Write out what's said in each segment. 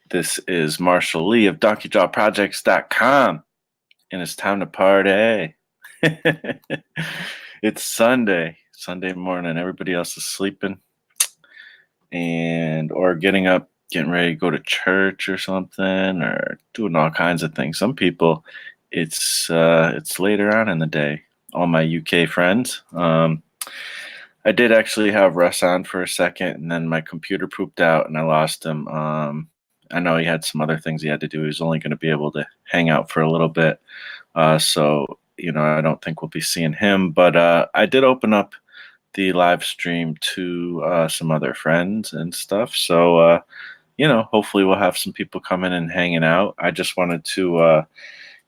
This is Marshall Lee of DonkeyJawProjects.com, and it's time to party. It's Sunday morning. Everybody else is sleeping or getting up, getting ready to go to church or something, or doing all kinds of things. Some people, it's later on in the day. All my UK friends. I did actually have Russ on for a second, and then my computer pooped out, and I lost him. I know he had some other things he had to do. He was only going to be able to hang out for a little bit. So, I don't think we'll be seeing him. But I did open up the live stream to some other friends and stuff. So, hopefully we'll have some people coming and hanging out. I just wanted to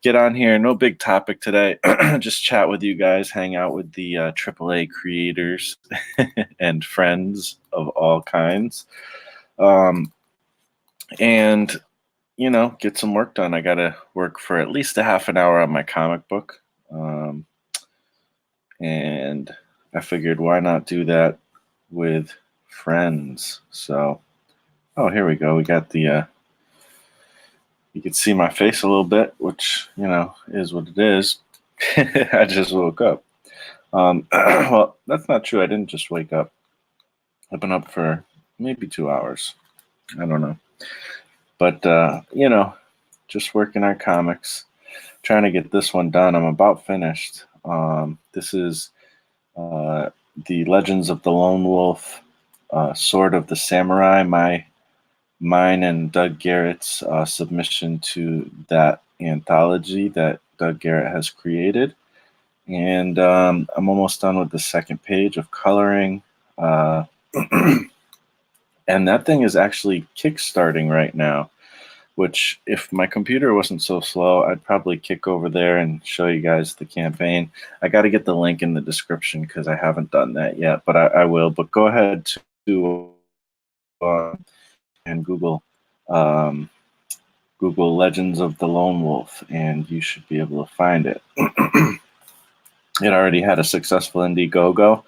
get on here. No big topic today. Just chat with you guys, hang out with the AAA creators and friends of all kinds. And get some work done. I got to work for at least a half an hour on my comic book. And I figured, why not do that with friends? So, here we go. We got the, you can see my face a little bit, which, is what it is. I just woke up. Well, that's not true. I didn't just wake up. I've been up for maybe 2 hours. I don't know. But, just working on comics, trying to get this one done. I'm about finished. This is the Legends of the Lone Wolf, Sword of the Samurai, mine and Doug Garrett's submission to that anthology that Doug Garrett has created. And I'm almost done with the second page of coloring. And that thing is actually kickstarting right now, which if my computer wasn't so slow, I'd probably kick over there and show you guys the campaign. I got to get the link in the description because I haven't done that yet, but I will. But go ahead to and Google Legends of the Lone Wolf, and you should be able to find it. It already had a successful Indiegogo,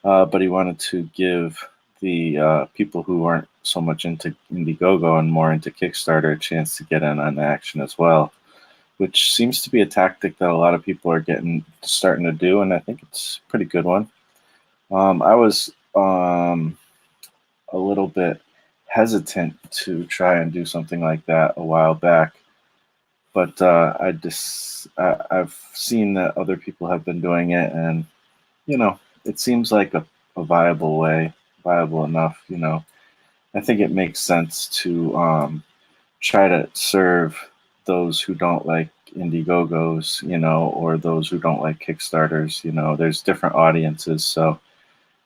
but he wanted to give the people who aren't so much into Indiegogo and more into Kickstarter a chance to get in on the action as well, which seems to be a tactic that a lot of people are starting to do, and I think it's a pretty good one. I was a little bit hesitant to try and do something like that a while back, but I've seen that other people have been doing it, and it seems like a viable way. Viable enough, I think it makes sense to try to serve those who don't like Indiegogos, or those who don't like Kickstarters. There's different audiences, so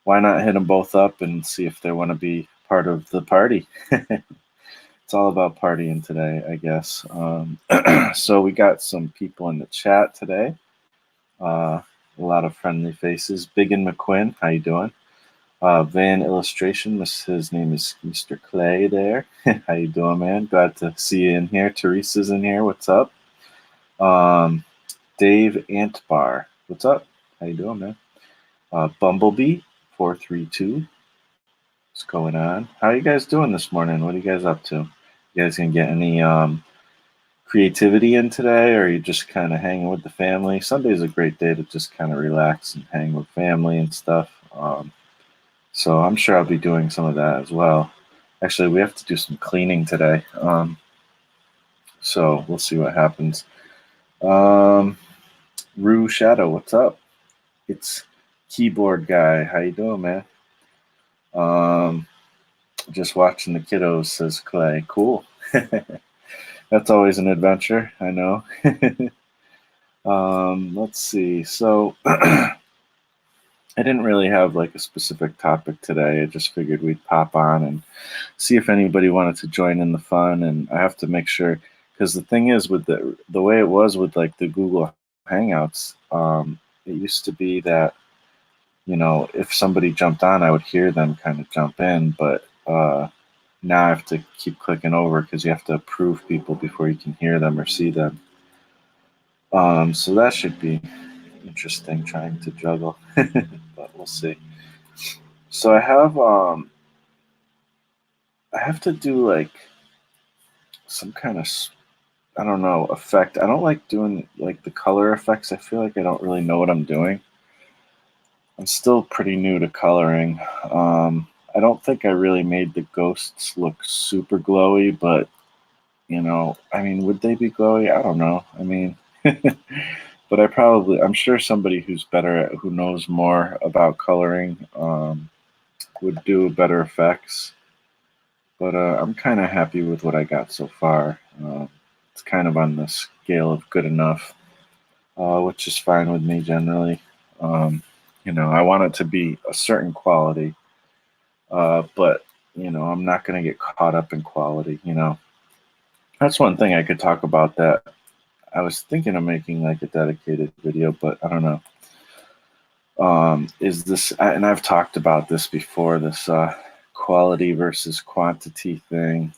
why not hit them both up and see if they want to be part of the party? It's all about partying today, I guess. So we got some people in the chat today. A lot of friendly faces. Big and McQuinn, how you doing? Van Illustration, his name is Mr. Clay there. How you doing, man? Glad to see you in here. Teresa's in here. What's up? Dave Antbar. What's up? How you doing, man? Bumblebee 432. What's going on? How are you guys doing this morning? What are you guys up to? You guys gonna get any creativity in today, or are you just kind of hanging with the family? Sunday's a great day to just kind of relax and hang with family and stuff. So I'm sure I'll be doing some of that as well. Actually, we have to do some cleaning today. So we'll see what happens. Rue Shadow, what's up? It's Keyboard Guy. How you doing, man? Just watching the kiddos, says Clay. Cool. That's always an adventure, I know. Let's see. So I didn't really have like a specific topic today. I just figured we'd pop on and see if anybody wanted to join in the fun. And I have to make sure, because the thing is with the way it was with like the Google Hangouts, it used to be that, if somebody jumped on, I would hear them kind of jump in. But now I have to keep clicking over because you have to approve people before you can hear them or see them. So that should be interesting trying to juggle, but we'll see. So I have to do like some kind of, I don't know, effect. I don't like doing like the color effects. I feel like I don't really know what I'm doing. I'm still pretty new to coloring. I don't think I really made the ghosts look super glowy, but I mean, would they be glowy? I don't know. I mean, but I'm sure somebody who knows more about coloring, would do better effects. But I'm kind of happy with what I got so far. It's kind of on the scale of good enough, which is fine with me generally. Um, I want it to be a certain quality, but I'm not going to get caught up in quality. That's one thing I could talk about that I was thinking of making like a dedicated video, but I don't know. Is this, and I've talked about this before, this quality versus quantity thing.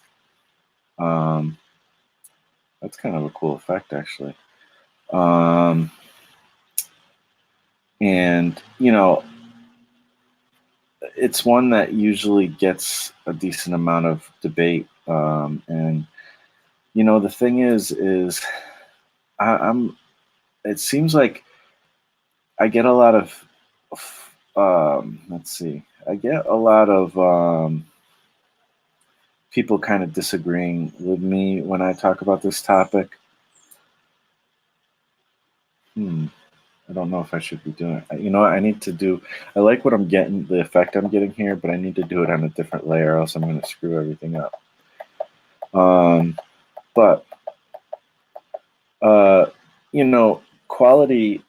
That's kind of a cool effect, actually. Um, and, it's one that usually gets a decent amount of debate. And, the thing is I'm, it seems like I get a lot of, let's see, I get a lot of people kind of disagreeing with me when I talk about this topic. I don't know if I should be doing it. You know what I need to do? I like what I'm getting, the effect I'm getting here, but I need to do it on a different layer, or else I'm going to screw everything up. But, uh, quality,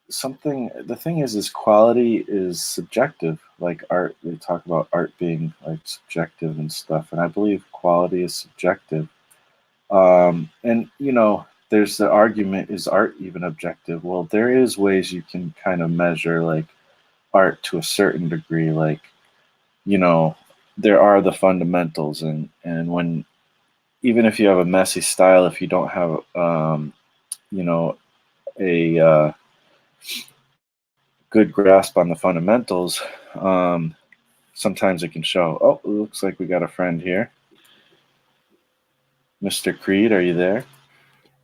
the thing is quality is subjective. Like art, they talk about art being like subjective and stuff, and I believe quality is subjective. And there's the argument: is art even objective? Well, there is ways you can kind of measure like art to a certain degree. Like you know, there are the fundamentals, and when even if you have a messy style, if you don't have you know a good grasp on the fundamentals, sometimes it can show. Oh, it looks like we got a friend here. Mr. Creed, are you there?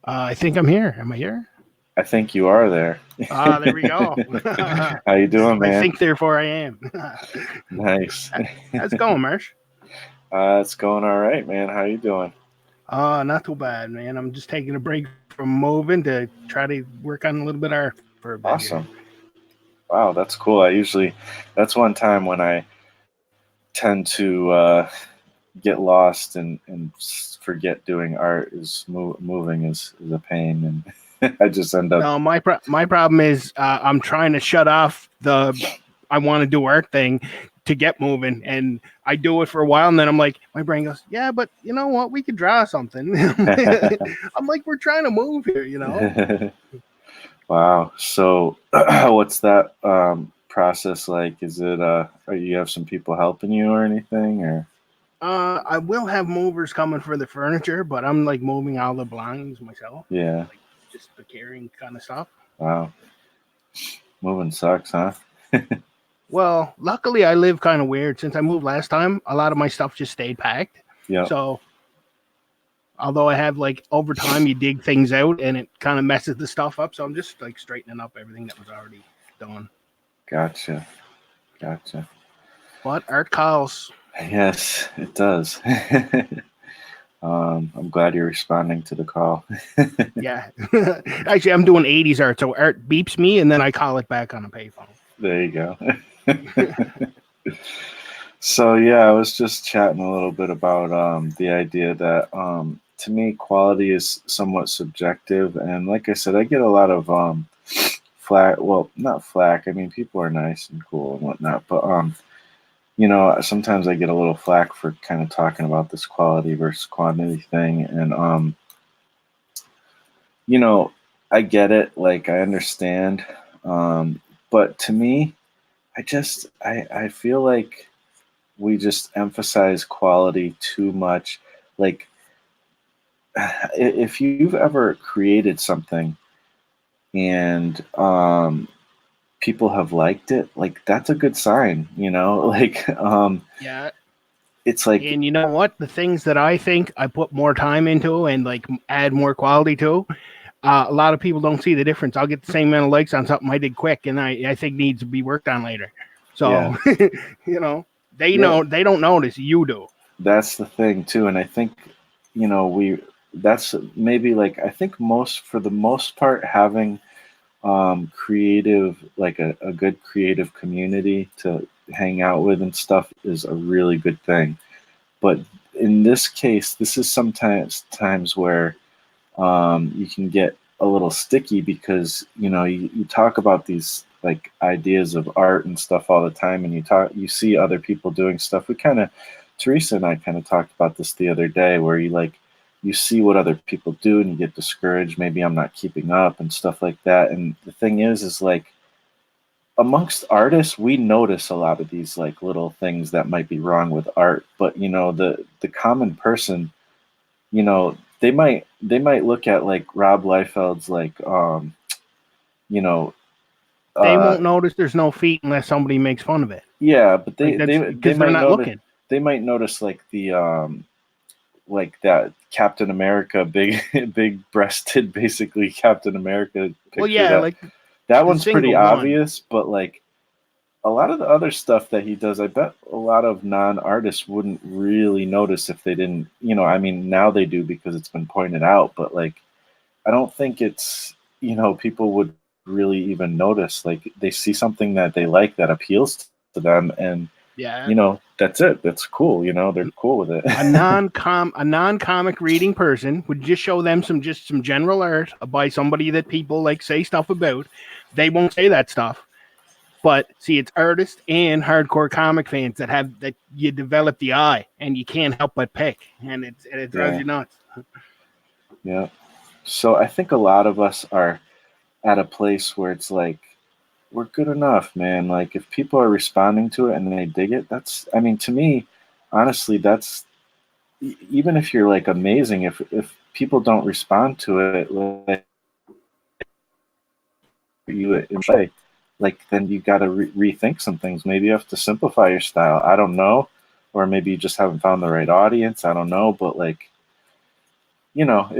I think I'm here. Am I here? I think you are there. There we go. How you doing, I man? think, therefore, I am. Nice. How's it going, Marsh? It's going all right, man. How you doing? Not too bad, man. I'm just taking a break from moving to try to work on a little bit of art for a bit. Awesome. Wow, that's cool. That's one time when I tend to get lost and forget doing art. Is moving is a pain, and I just end up. No, my problem is I'm trying to shut off the I want to do art thing to get moving, and I do it for a while, and then I'm like, my brain goes, yeah, but you know what? We could draw something. I'm like, we're trying to move here. Wow. So, what's that process like? Is it you have some people helping you or anything, or? I will have movers coming for the furniture, but I'm like moving all the blinds myself. Yeah. Like just the carrying kind of stuff. Wow. Moving sucks, huh? Well, luckily I live kind of weird. Since I moved last time, a lot of my stuff just stayed packed. Yeah. So, although I have like over time, you dig things out and it kind of messes the stuff up. So I'm just like straightening up everything that was already done. Gotcha. But art calls. Yes, it does. I'm glad you're responding to the call. Yeah. Actually, I'm doing 80s art. So art beeps me and then I call it back on a payphone. There you go. So, yeah, I was just chatting a little bit about the idea that to me, quality is somewhat subjective. And like I said, I get a lot of flack. Well, not flack. I mean, people are nice and cool and whatnot. But sometimes I get a little flack for kind of talking about this quality versus quantity thing. And, I get it. Like, I understand. But to me, I feel like we just emphasize quality too much. Like, if you've ever created something and people have liked it, like that's a good sign, like Yeah. it's like, And you know what? The things that I think I put more time into and like add more quality to, a lot of people don't see the difference. I'll get the same amount of likes on something I did quick and I think needs to be worked on later. yeah, So, you know, yeah, they don't notice. You do. that's the thing too. And I think, that's maybe like, I think for the most part, having creative, like a good creative community to hang out with and stuff is a really good thing. But in this case, this is sometimes times where you can get a little sticky because you talk about these like ideas of art and stuff all the time, and you see other people doing stuff. Teresa and I kind of talked about this the other day, where you see what other people do and you get discouraged. Maybe I'm not keeping up and stuff like that. And the thing is like, amongst artists, we notice a lot of these like little things that might be wrong with art, but the common person, they might look at like Rob Liefeld's like you know They uh won't notice there's no feet unless somebody makes fun of it. yeah, but Like that's because they're not looking. they might notice like the like that Captain America big big breasted basically Captain America Well, picture. yeah, That like that the one's pretty single one. obvious, but like a lot of the other stuff that he does, I bet a lot of non-artists wouldn't really notice if they didn't, I mean, now they do because it's been pointed out, but like, I don't think people would really even notice. Like, they see something that they like that appeals to them, and, Yeah, that's it. That's cool. They're cool with it. a non-comic reading person would just show them some general art by somebody that people like say stuff about. They won't say that stuff. But see, it's artists and hardcore comic fans that you develop the eye and you can't help but pick, and it drives Yeah. you nuts. Yeah. So I think a lot of us are at a place where it's like, we're good enough, man. Like, if people are responding to it and they dig it, I mean, to me, honestly, even if you're like amazing, if people don't respond to it, like you enjoy, like, then you got to rethink some things. Maybe you have to simplify your style. I don't know, or maybe you just haven't found the right audience. I don't know, but like,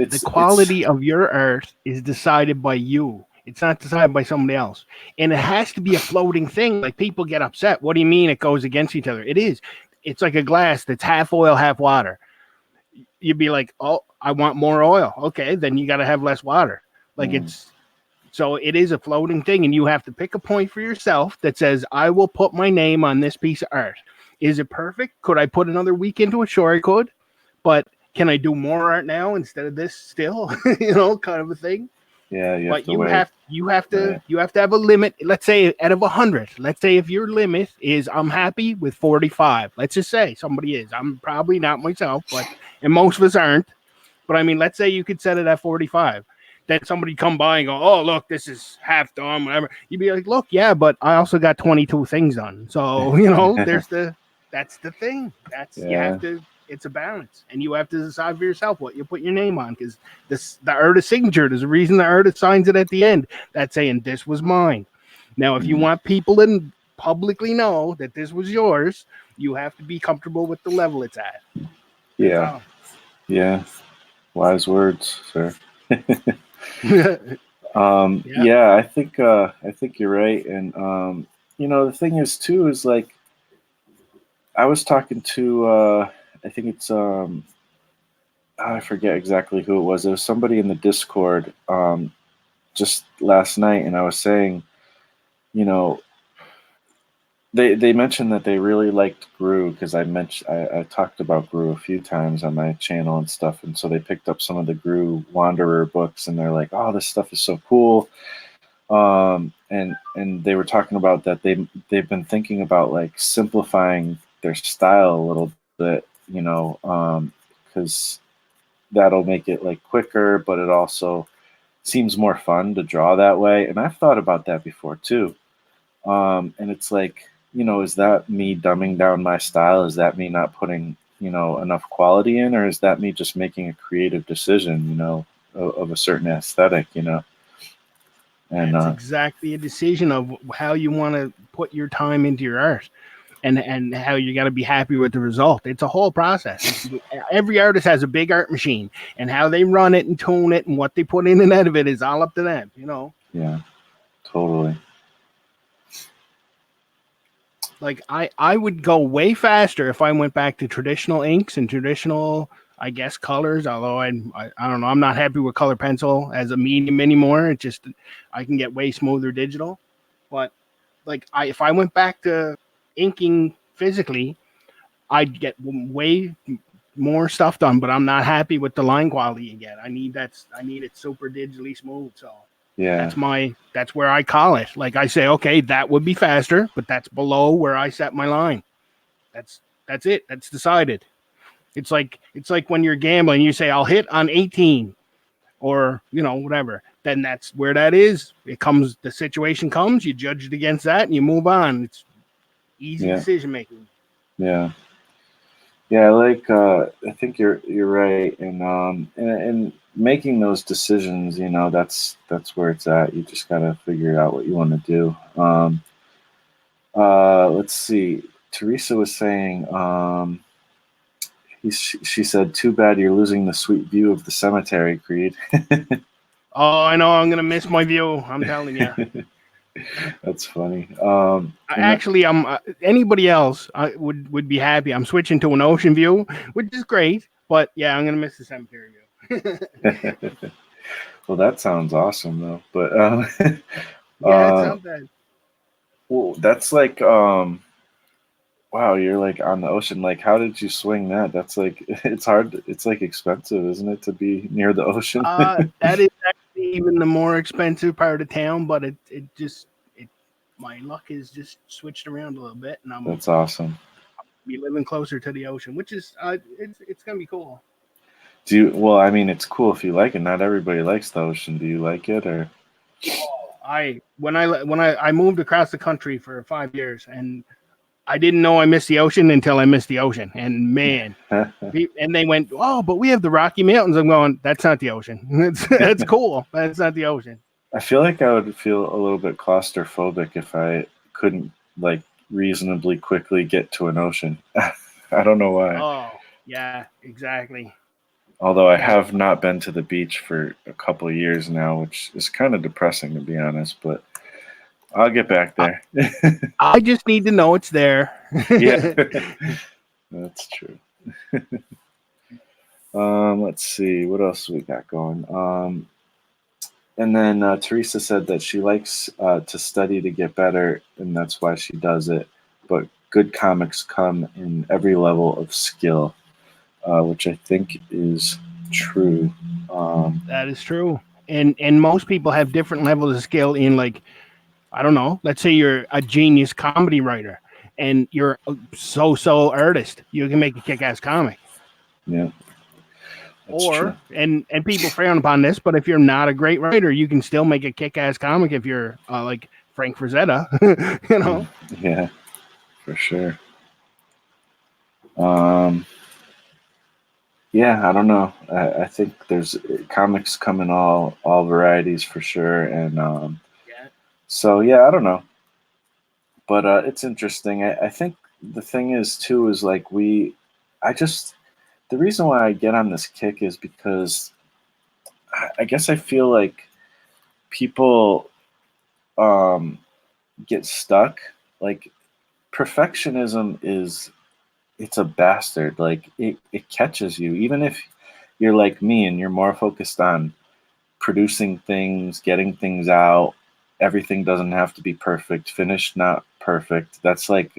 The it's quality of your art is decided by you. It's not decided by somebody else. And it has to be a floating thing. Like people get upset. What do you mean it goes against each other? It is. It's like a glass that's half oil, half water. You'd be like, oh, I want more oil. Okay, then you got to have less water. Like mm, it's so it is a floating thing, and you have to pick a point for yourself that says, I will put my name on this piece of art. Is it perfect? Could I put another week into it? Sure, I could. But can I do more art now instead of this still? Kind of a thing. yeah, you have But to wait. Right. you have to have a limit. Let's say out of 100. Let's say if your limit is I'm happy with 45. Let's just say somebody is. I'm probably not myself, but and most of us aren't. But I mean, let's say you could set it at 45. Then somebody come by and go, oh, look, this is half done, whatever. You'd be like, look, yeah, but I also got 22 things done. So, that's the thing. You have Yeah. to, it's a balance. And you have to decide for yourself what you put your name on because the artist signature, there's a reason the artist signs it at the end. That's saying this was mine. Now, if you Mm, want people to publicly know that this was yours, you have to be comfortable with the level it's at. That's yeah. all. Yeah. Wise words, sir. Yeah. Yeah, I think you're right, and the thing is too is like, I was talking to I think it's I forget exactly who it was. It was somebody in the Discord just last night, and I was saying, you know, they mentioned that they really liked Gru because I talked about Gru a few times on my channel and stuff, and so they picked up some of the Gru Wanderer books, and they're like, oh, this stuff is so cool. And they were talking about that they've been thinking about like simplifying their style a little bit, because that'll make it like quicker, but it also seems more fun to draw that way. And I've thought about that before too. And it's like, is that me dumbing down my style? Is that me not putting, enough quality in, or is that me just making a creative decision, of a certain aesthetic. And That's exactly a decision of how you want to put your time into your art. and how you got to be happy with the result. It's a whole process. Every artist has a big art machine, and how they run it and tune it and what they put in and out of it is all up to them, you know. Yeah, totally. Like I would go way faster if I went back to traditional inks and traditional, I guess, colors. Although I don't know, I'm not happy with color pencil as a medium anymore. It just, I can get way smoother digital. But like if I went back to inking physically, I'd get way more stuff done. But I'm not happy with the line quality you get. I need it super digitally smooth. So Yeah, that's where I call it. Like I say, okay, that would be faster, but that's below where I set my line. That's it. That's decided. It's like when you're gambling, you say I'll hit on 18 or, you know, whatever. Then that's where that is. It comes, the situation comes, you judge it against that and you move on. It's easy yeah, decision making. yeah. Yeah, like I think you're right, and making those decisions, you know, that's where it's at. You just gotta figure out what you want to do. Let's see. Teresa was saying, she said, "Too bad you're losing the sweet view of the cemetery, Creed." Oh, I know. I'm gonna miss my view. I'm telling you. That's funny. Actually, I'm anybody else would be happy. I'm switching to an ocean view, which is great. But yeah, I'm gonna miss the cemetery view. Well, that sounds awesome, though. But Yeah, it's uh, not bad. well, that's like wow, you're like on the ocean. Like, how did you swing that? That's like it's hard. It's like expensive, isn't it, to be near the ocean? That is actually even the more expensive part of town, but it just my luck is just switched around a little bit, and I'm That's awesome. be living closer to the ocean, which is it's gonna be cool. Do you? Well, I mean, it's cool if you like it. Not everybody likes the ocean. Do you like it, or? I moved across the country for 5 years, and I didn't know I missed the ocean until I missed the ocean. And man, and they went, oh, but we have the Rocky Mountains. I'm going, that's not the ocean. That's cool. That's not the ocean. I feel like I would feel a little bit claustrophobic if I couldn't like reasonably quickly get to an ocean. I don't know why. Oh, yeah, exactly. Although I Yeah. have not been to the beach for a couple of years now, which is kind of depressing to be honest, but I'll get back there. I just need to know it's there. Yeah, that's true. Let's see what else we got going. And then Teresa said that she likes to study to get better, and that's why she does it. But good comics come in every level of skill, which I think is true. That is true. And most people have different levels of skill in, like, I don't know, let's say you're a genius comedy writer and you're a so artist. You can make a kick ass comic. Yeah, that's true. Or and people frown upon this, but if you're not a great writer, you can still make a kick ass comic if you're like Frank Frazetta, you know. Yeah, for sure. Um, yeah, I don't know. I think there's comics come in all varieties for sure, and Yeah. so yeah, I don't know, but it's interesting. I think the thing is too is like I just the reason why I get on this kick is because I guess I feel like people um, get stuck. Like perfectionism is it's a bastard. Like it catches you, even if you're like me and you're more focused on producing things, getting things out. Everything doesn't have to be perfect. Finished, not perfect. That's like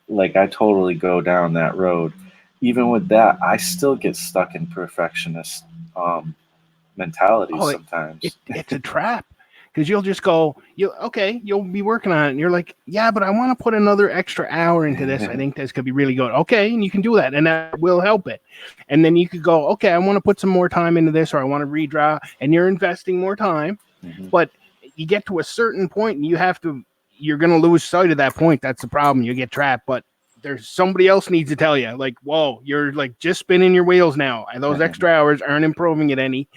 I totally go down that road. Even with that, I still get stuck in perfectionist mentalities Oh, sometimes. it's a trap because you'll just go, you'll be working on it, and you're like, yeah, but I want to put another extra hour into this. I think this could be really good. Okay, and you can do that, and that will help it. And then you could go, okay, I want to put some more time into this, or I want to redraw, and you're investing more time. Mhm. But you get to a certain point, and you're going to lose sight of that point. That's the problem. You get trapped, but there's somebody else needs to tell you, like, whoa, you're like just spinning your wheels now, and those extra hours aren't improving it any.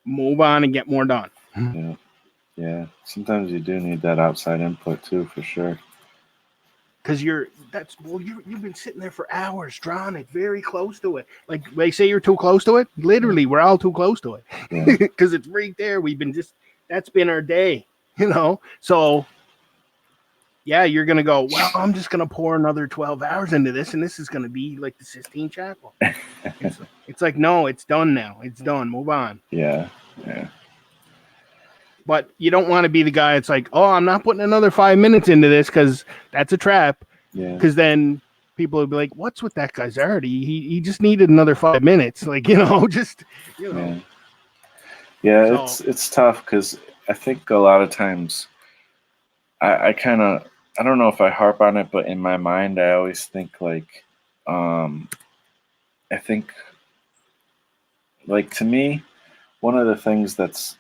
Move on and get more done. Yeah, yeah. Sometimes you do need that outside input too, for sure. because you've been sitting there for hours drawing it very close to it. Like they say you're too close to it. Literally, we're all too close to it Yeah. because it's right there. That's been our day, you know. So yeah, you're gonna go. Well, I'm just gonna pour another 12 hours into this, and this is gonna be like the Sistine Chapel. It's like no, it's done now. It's done. Move on. Yeah. Yeah. But you don't want to be the guy that's like, oh, I'm not putting another 5 minutes into this because that's a trap. Yeah. Because then people will be like, what's with that guy's art? He just needed another 5 minutes. Like, just, Yeah. Yeah, So, it's tough because I think a lot of times I kind of, I don't know if I harp on it, but in my mind I always think like, I think like to me one of the things that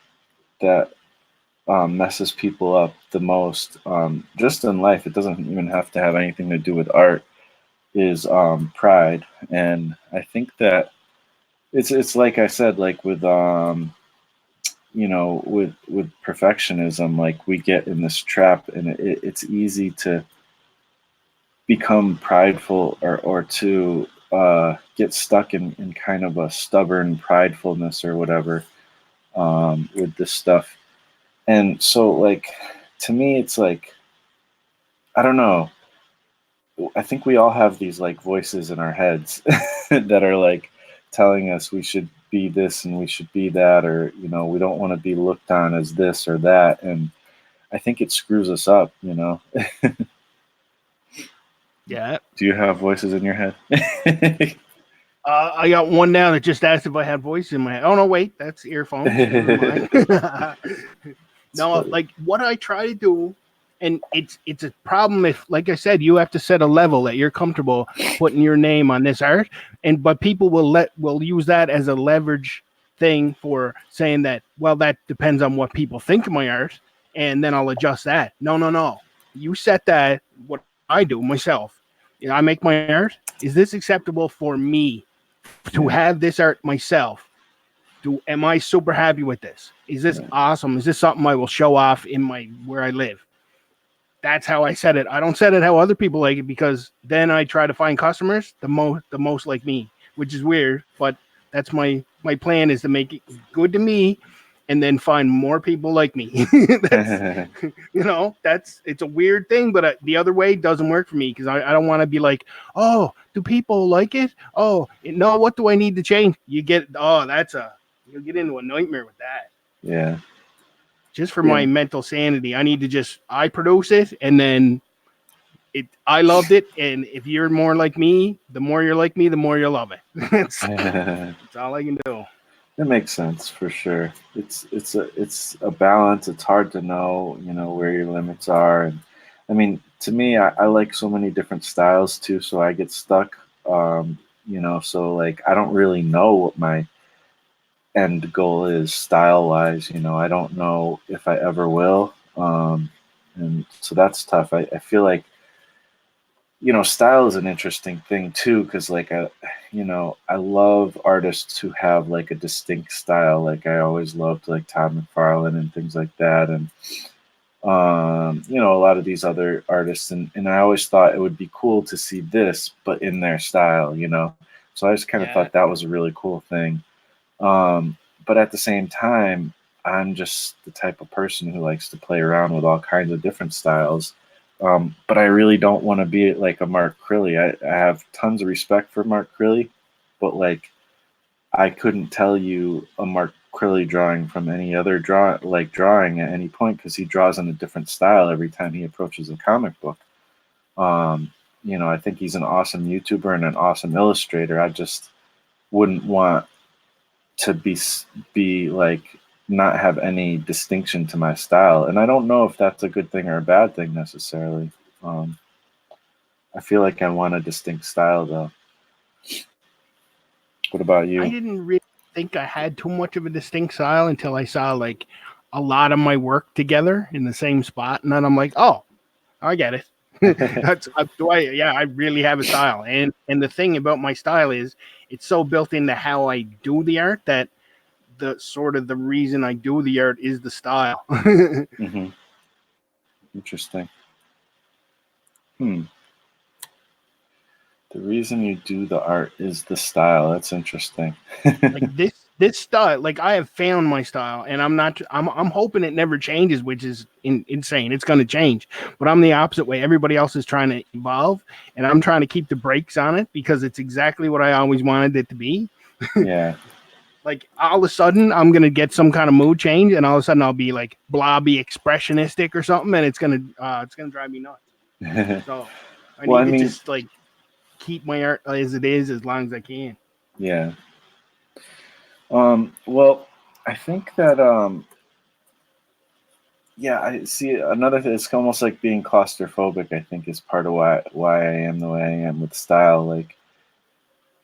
messes people up the most, just in life, it doesn't even have to have anything to do with art, is pride. And I think that it's like I said, like with with perfectionism, like we get in this trap, and it's easy to become prideful, or to get stuck in kind of a stubborn pridefulness or whatever, with this stuff. And so, like, to me, it's like, I don't know. I think we all have these like voices in our heads that are like telling us we should be this and we should be that, or we don't want to be looked on as this or that. And I think it screws us up. yeah. Do you have voices in your head? I got one now that just asked if I had voice in my head. Oh, no, wait. That's earphones. Never mind. No, Funny. like what I try to do, and it's a problem if, like I said, you have to set a level that you're comfortable putting your name on this art, but people will use that as a leverage thing for saying that, well, that depends on what people think of my art, and then I'll adjust that. No, no, no. You set that. What I do myself, I make my art. Is this acceptable for me to Yeah. have this art myself? Am I super happy with this? Is this awesome? Is this something I will show off in where I live? That's how I set it. I don't set it how other people like it, because then I try to find customers the most like me, which is weird, but that's my plan, is to make it good to me and then find more people like me. That's it's a weird thing, but the other way doesn't work for me, because I don't want to be like, oh, do people like it? Oh, no, what do I need to change? You'll get into a nightmare with that. Yeah. Just for Yeah. my mental sanity, I need to I produce it, and then I loved it. And if you're more like me, the more you're like me, the more you'll love it. That's all I can do. It makes sense for sure. It's a balance. It's hard to know, where your limits are. And I mean, to me, I like so many different styles too, so I get stuck. So like I don't really know what my end goal is style wise. I don't know if I ever will. And so that's tough. I feel like style is an interesting thing too, because like I love artists who have like a distinct style. Like I always loved like Todd McFarlane and things like that, and a lot of these other artists, and I always thought it would be cool to see this, but in their style. So I just kind of thought that was a really cool thing. But at the same time, I'm just the type of person who likes to play around with all kinds of different styles. But I really don't want to be like a Mark Crilly. I have tons of respect for Mark Crilly, but like I couldn't tell you a Mark Crilly drawing from any other drawing at any point, because he draws in a different style every time he approaches a comic book. I think he's an awesome YouTuber and an awesome illustrator. I just wouldn't want to be like not have any distinction to my style, and I don't know if that's a good thing or a bad thing necessarily. I feel like I want a distinct style though. What about I you? didn't really think I had too much of a distinct style until I saw like a lot of my work together in the same spot, and then I'm like, oh, I get it. I really have a style, and the thing about my style is it's so built into how I do the art that the reason I do the art is the style. Hmm. Interesting. Hmm. The reason you do the art is the style. That's interesting. Like this style, like I have found my style, and I'm hoping it never changes, which is insane. It's going to change, but I'm the opposite way. Everybody else is trying to evolve, and I'm trying to keep the brakes on it because it's exactly what I always wanted it to be. Yeah. Like all of a sudden I'm gonna get some kind of mood change, and all of a sudden I'll be like blobby expressionistic or something, and it's gonna drive me nuts. So I Well, I need to mean, just like keep my art as it is as long as I can. yeah. Well, I think that yeah, I see another thing. It's almost like being claustrophobic. I think is part of why I am the way I am with style. Like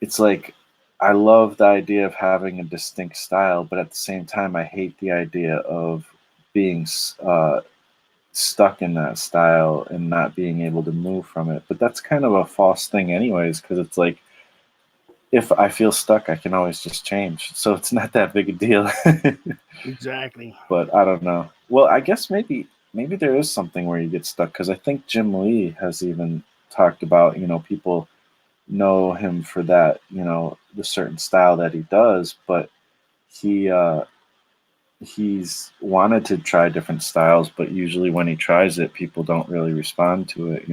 it's like I love the idea of having a distinct style, but at the same time, I hate the idea of being stuck in that style and not being able to move from it. But that's kind of a false thing, anyways, because it's like if I feel stuck, I can always just change. So it's not that big a deal. Exactly. But I don't know. Well, I guess maybe there is something where you get stuck because I think Jim Lee has even talked about people know him for that the certain style that he does, but he he's wanted to try different styles, but usually when he tries it, people don't really respond to it.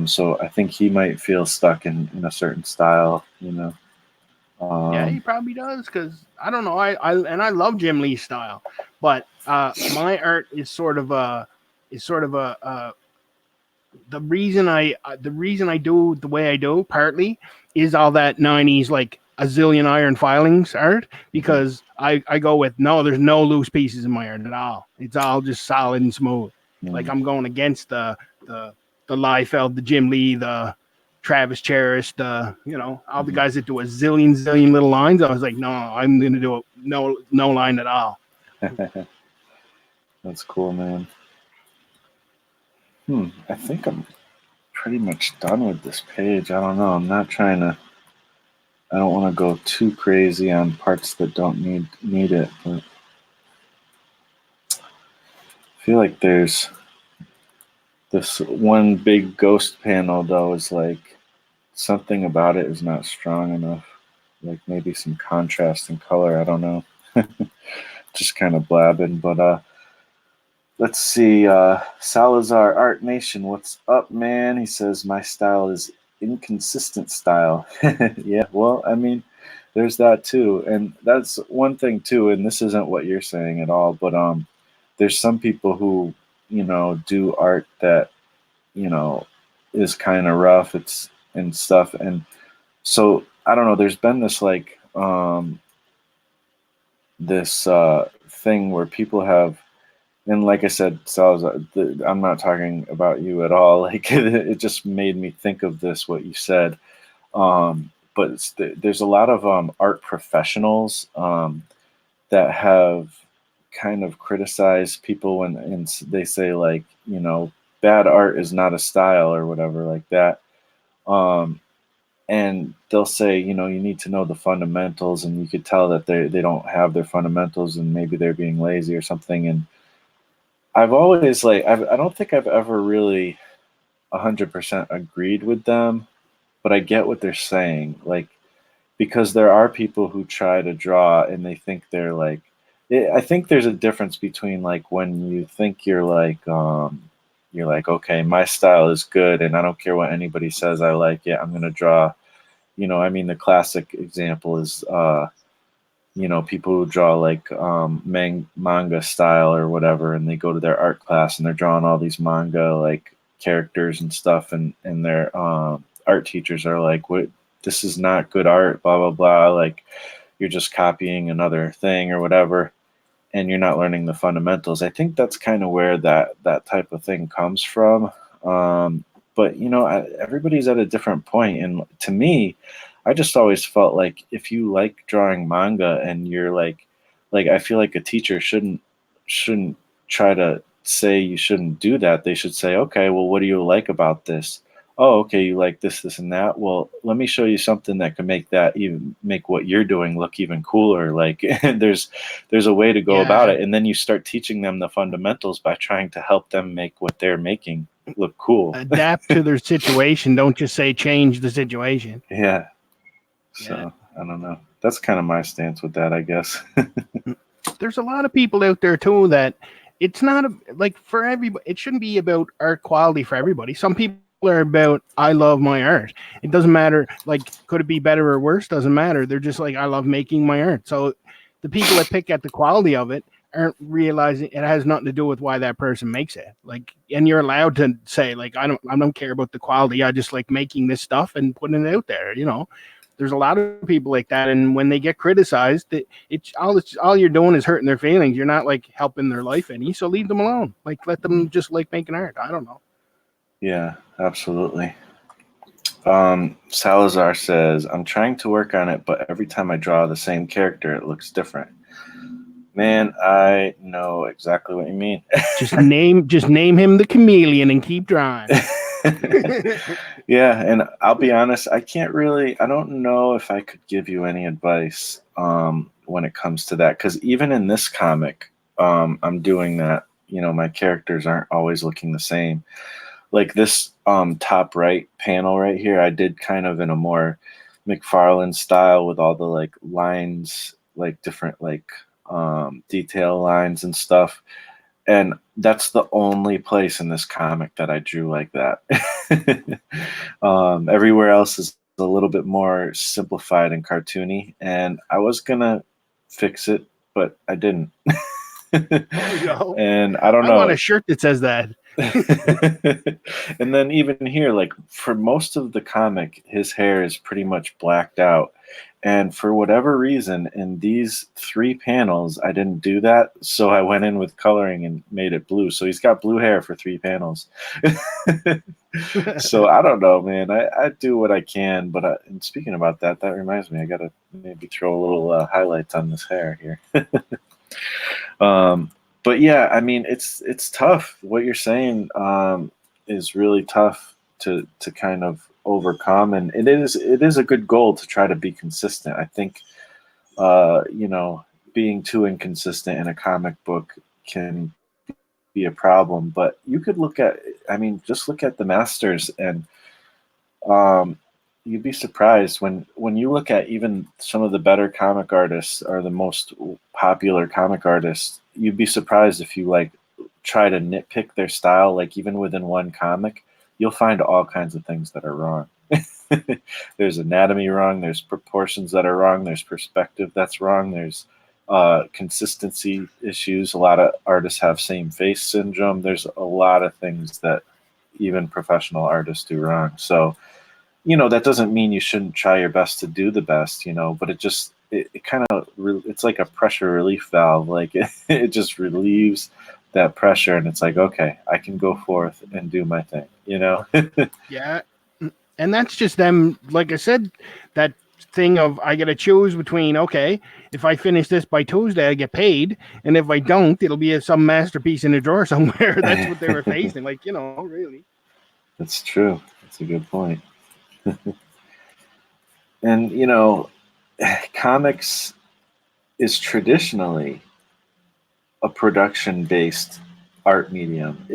So I think he might feel stuck in a certain style. Yeah, he Um, probably does because I don't know. I love Jim Lee's style, but my art is sort of a the reason I do the way I do partly is all that '90s like a zillion iron filings art mhm, because I go with no, there's no loose pieces in my art at all. It's all just solid and smooth. Like mm, I'm going against the the Liefeld, the Jim Lee, the Travis Cherish, the all the mhm. guys that do a zillion little lines. I was like, no, I'm gonna do it no line at all. That's cool, man. I think I'm pretty much done with this page. I don't know. I'm not trying to. I don't want to go too crazy on parts that don't need it, but I feel like there's this one big ghost panel though is like something about it is not strong enough. Like maybe some contrast in color. I don't know. Just kind of blabbing, but let's see. Salazar Art Nation, what's up, man? He says my style is inconsistent style. Yeah, well, I mean, there's that too, and that's one thing too. And this isn't what you're saying at all, but there's some people who do art that you know is kind of rough. It's and stuff, and so I don't know. There's been this like this thing where people have and like I said, so I'm not talking about you at all. Like it just made me think of this what you said. But there's a lot of art professionals that have kind of criticized people when and they say like bad art is not a style or whatever like that. Um, and they'll say you need to know the fundamentals, and you could tell that they don't have their fundamentals, and maybe they're being lazy or something. And I've always I don't think I've ever really 100% agreed with them, but I get what they're saying. Like because there are people who try to draw and they think they're like I think there's a difference between like when you think you're like okay, my style is good and I don't care what anybody says, I like it. I'm going to draw, I mean the classic example is people who draw like manga style or whatever, and they go to their art class and they're drawing all these manga like characters and stuff, and their art teachers are like, "What? This is not good art." Blah blah blah. Like you're just copying another thing or whatever, and you're not learning the fundamentals. I think that's kind of where that type of thing comes from. But everybody's at a different point, and to me, I just always felt like if you like drawing manga and you're like I feel like a teacher shouldn't try to say you shouldn't do that. They should say, okay, well, what do you like about this? Oh, okay, you like this, and that. Well, let me show you something that can make what you're doing look even cooler. Like there's a way to go about Yeah, it, and then you start teaching them the fundamentals by trying to help them make what they're making look cool. Adapt to their situation. Don't just say change the situation. Yeah. So Yeah. I don't know. That's kind of my stance with that, I guess. There's a lot of people out there too that it's not like for everybody. It shouldn't be about art quality for everybody. Some people are about I love my art. It doesn't matter. Like, could it be better or worse? Doesn't matter. They're just like I love making my art. So the people that pick at the quality of it aren't realizing it has nothing to do with why that person makes it. Like, and you're allowed to say like I don't care about the quality. I just like making this stuff and putting it out there. There's a lot of people like that, and when they get criticized, it's all you're doing is hurting their feelings. You're not like helping their life any, so leave them alone. Like, let them just like making art. I don't know. Yeah, absolutely. Salazar says, I'm trying to work on it, but every time I draw the same character, it looks different. Man, I know exactly what you mean. Just name him the chameleon and keep drawing. Yeah, and I'll be honest, I don't know if I could give you any advice when it comes to that, because even in this comic, I'm doing that. My characters aren't always looking the same. Like this top right panel right here, I did kind of in a more McFarlane style with all the like lines, like different like detail lines and stuff. And that's the only place in this comic that I drew like that. Everywhere else is a little bit more simplified and cartoony. And I was gonna fix it, but I didn't. And I don't I want know. a shirt that says that. And then even here, like for most of the comic, his hair is pretty much blacked out. And for whatever reason, in these 3 panels, I didn't do that. So I went in with coloring and made it blue. So he's got blue hair for 3 panels. So I don't know, man. I do what I can. But and speaking about that, that reminds me, I got to maybe throw a little highlights on this hair here. But yeah, I mean, it's tough. What you're saying is really tough to kind of overcome, and it is a good goal to try to be consistent. I think being too inconsistent in a comic book can be a problem. But you could just look at the masters, and you'd be surprised when you look at even some of the better comic artists or the most popular comic artists. You'd be surprised if you like try to nitpick their style, like even within one comic, you'll find all kinds of things that are wrong. There's anatomy wrong, there's proportions that are wrong, there's perspective that's wrong, there's consistency issues. A lot of artists have same face syndrome. There's a lot of things that even professional artists do wrong. So that doesn't mean you shouldn't try your best to do the best, but it kind of it's like a pressure relief valve. Like it just relieves that pressure, and it's like, okay, I can go forth and do my thing. Yeah, and that's just them. Like I said, that thing of I got to choose between, okay, if I finish this by Tuesday, I get paid, and if I don't, it'll be some masterpiece in a drawer somewhere. That's what they were facing. Like, really. That's true. That's a good point. And comics is traditionally a production-based art medium.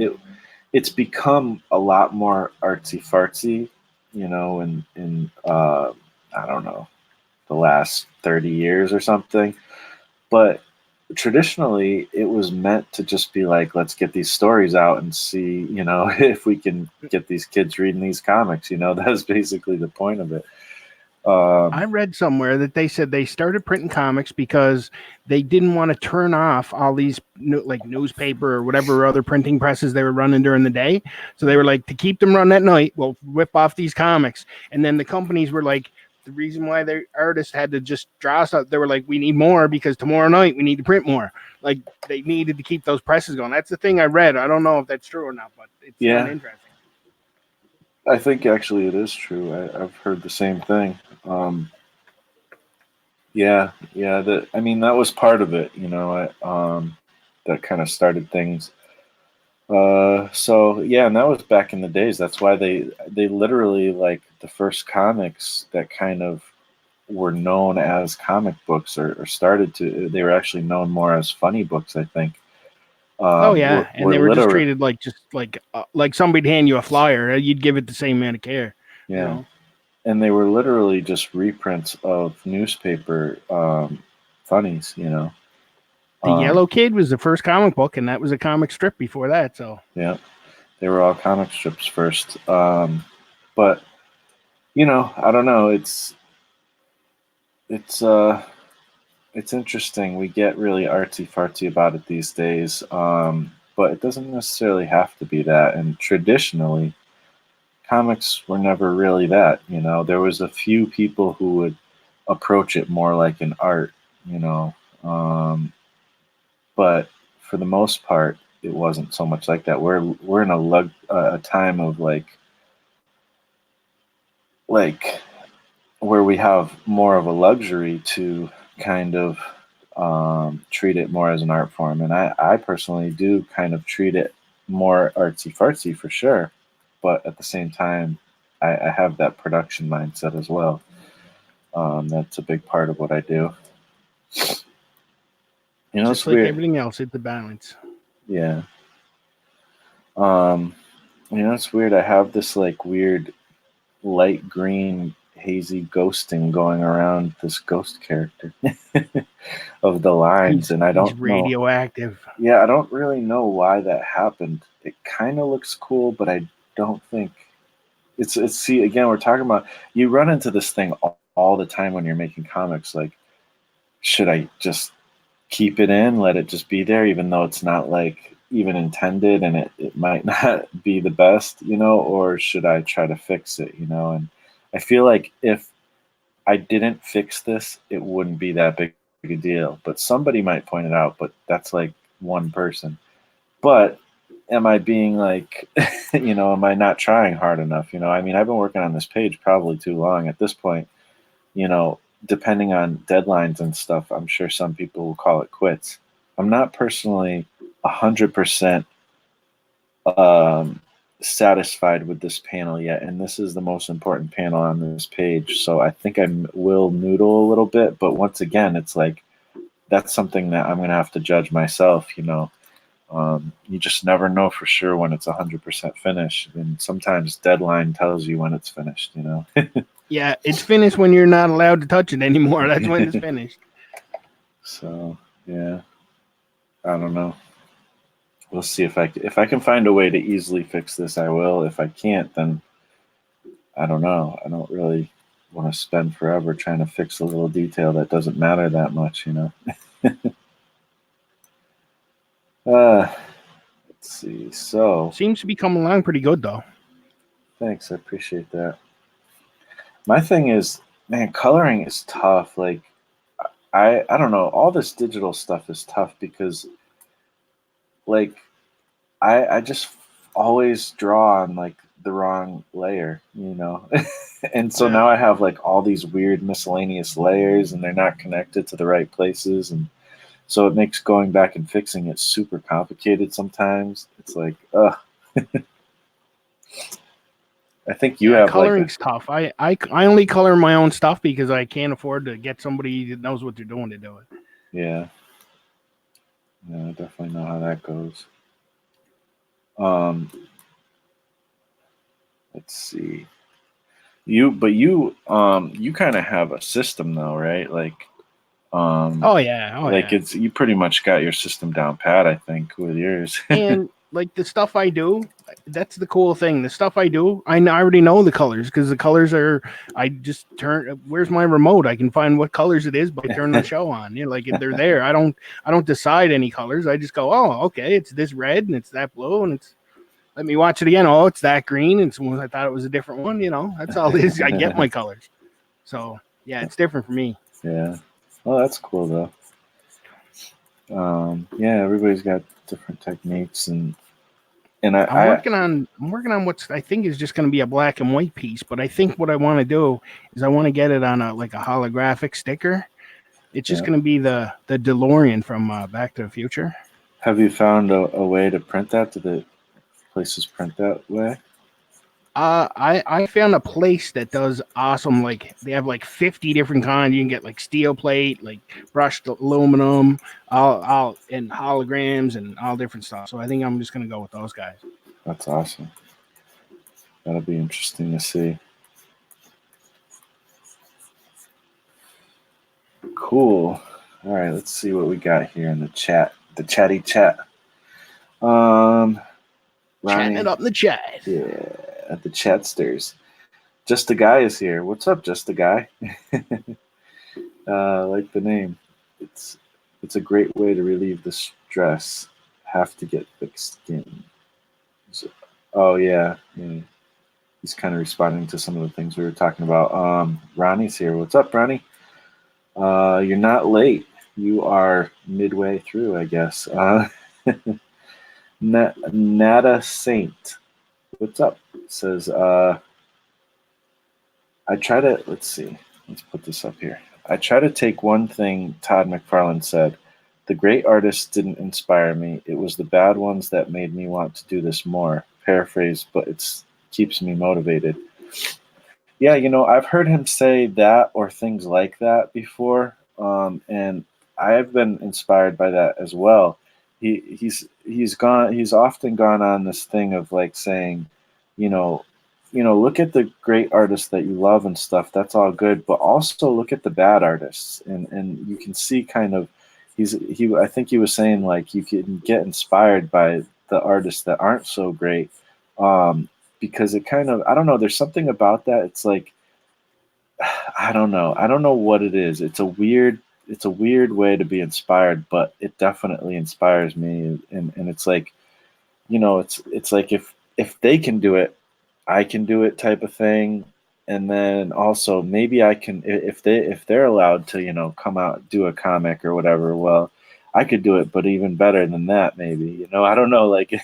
It's become a lot more artsy fartsy, in I don't know, the last 30 years or something. But traditionally, it was meant to just be like, let's get these stories out and see, if we can get these kids reading these comics. That's basically the point of it. I read somewhere that they said they started printing comics because they didn't want to turn off all these like newspaper or whatever other printing presses they were running during the day. So they were like, to keep them running at night, we'll whip off these comics. And then the companies were like, the reason why their artists had to just draw stuff, they were like, we need more because tomorrow night we need to print more. Like they needed to keep those presses going. That's the thing I read. I don't know if that's true or not, but it's interesting. I think actually it is true. I've heard the same thing. Yeah. That was part of it. That kind of started things. So yeah, and that was back in the days. That's why they literally, like, the first comics that kind of were known as comic books or started to. They were actually known more as funny books, I think. Oh yeah, and were they were just literally, treated like somebody'd hand you a flyer, you'd give it the same amount of care. You yeah, know, and they were literally just reprints of newspaper funnies. the Um, Yellow Kid was the first comic book, and that was a comic strip before that. So yeah, they were all comic strips first. But I don't know. It's it's interesting. We get really artsy fartsy about it these days, but it doesn't necessarily have to be that. And traditionally, comics were never really that. There was a few people who would approach it more like an art. You know, um, but for the most part, it wasn't so much like that. We're in a time of like where we have more of a luxury to kind of treat it more as an art form. And I personally do kind of treat it more artsy fartsy for sure. But at the same time, I have that production mindset as well. That's a big part of what I do. just It's like weird. everything else, it's the balance. Yeah. Um, it's weird. I have this like weird light green hazy ghosting going around this ghost character of the lines, and I He's don't know. radioactive. Yeah, I don't really know why that happened. It kind of looks cool, but I don't think it's. See, again, we're talking about you run into this thing all the time when you're making comics. Like, should I just keep it in, let it just be there, even though it's not like even intended and it might not be the best, or should I try to fix it, And I feel like if I didn't fix this, it wouldn't be that big a deal. But somebody might point it out, but that's like one person. But am I being like, am I not trying hard enough? I mean, I've been working on this page probably too long at this point, you know, depending on deadlines and stuff. I'm sure some people will call it quits. I'm not personally 100% um, satisfied with this panel yet, and this is the most important panel on this page. So I think I will noodle a little bit, but once again, it's like that's something that I'm gonna have to judge myself. You just never know for sure when it's 100% finished, and sometimes deadline tells you when it's finished. Yeah, it's finished when you're not allowed to touch it anymore. That's when it's finished. So yeah, I don't know. We'll see if I can find a way to easily fix this. I will. If I can't, then I don't know. I don't really want to spend forever trying to fix a little detail that doesn't matter that much. Uh, let's see. So, Seems to be coming along pretty good though. thanks. I appreciate that. My thing is, man, coloring is tough. Like, I don't know. All this digital stuff is tough because, like, I just always draw on like the wrong layer. And so Yeah. now I have like all these weird miscellaneous layers and they're not connected to the right places, and so it makes going back and fixing it super complicated sometimes. It's like, ugh. I think you Yeah, have like a coloring's tough. I only color my own stuff because I can't afford to get somebody that knows what they're doing to do it. yeah, yeah, I definitely know how that goes. Um, let's see. You kind of have a system though, right? Um Oh yeah, oh like yeah. it's you pretty much got your system down pat, I think, with yours. And like the stuff I do, that's the cool thing. The stuff I do, I already know the colors because the colors are. I just turn. Where's my remote? I can find what colors it is by turning the show on. Like they're there. I don't decide any colors. I just go, oh, okay, it's this red and it's that blue and it's. Let me watch it again. Oh, it's that green. And someone I thought it was a different one. That's all it is. I get my colors. So yeah, it's different for me. Yeah. Well, that's cool though. Yeah, everybody's got different techniques, and I'm working on what's I think is just going to be a black and white piece, but I think what I want to do is I want to get it on a holographic sticker. It's just yeah. going to be the DeLorean from Back to the Future. Have you found a way to print that? Do the places print that way? I found a place that does awesome. Like they have like 50 different kinds. You can get like steel plate, like brushed aluminum, all and holograms and all different stuff. So I think I'm just gonna go with those guys. That's awesome. That'll be interesting to see. Cool. All right, let's see what we got here in the chat. The chatty chat. Chatting Ronnie, it up in the chat. yeah, at the chatsters. Just a Guy is here. What's up, Just a Guy? Like the name. It's a great way to relieve the stress. Have to get thick skin. So, oh yeah. He's kind of responding to some of the things we were talking about. Ronnie's here. What's up, Ronnie? You're not late. You are midway through, I guess. Nada Saint. What's up? Says, I try to, let's see. Let's put this up here. I try to take one thing Todd McFarlane said. The great artists didn't inspire me. It was the bad ones that made me want to do this more. Paraphrase, but it keeps me motivated. Yeah, I've heard him say that or things like that before, and I've been inspired by that as well. He's often gone on this thing of like saying, you know, look at the great artists that you love and stuff. That's all good, but also look at the bad artists, and you can see kind of I think he was saying like you can get inspired by the artists that aren't so great. Because it kind of, I don't know, there's something about that. It's like, I don't know what it is. It's a weird way to be inspired, but it definitely inspires me. And it's like, it's like if they can do it, I can do it type of thing. And then also maybe I can, if they're allowed to, come out, do a comic or whatever, well, I could do it, but even better than that, maybe, I don't know, like,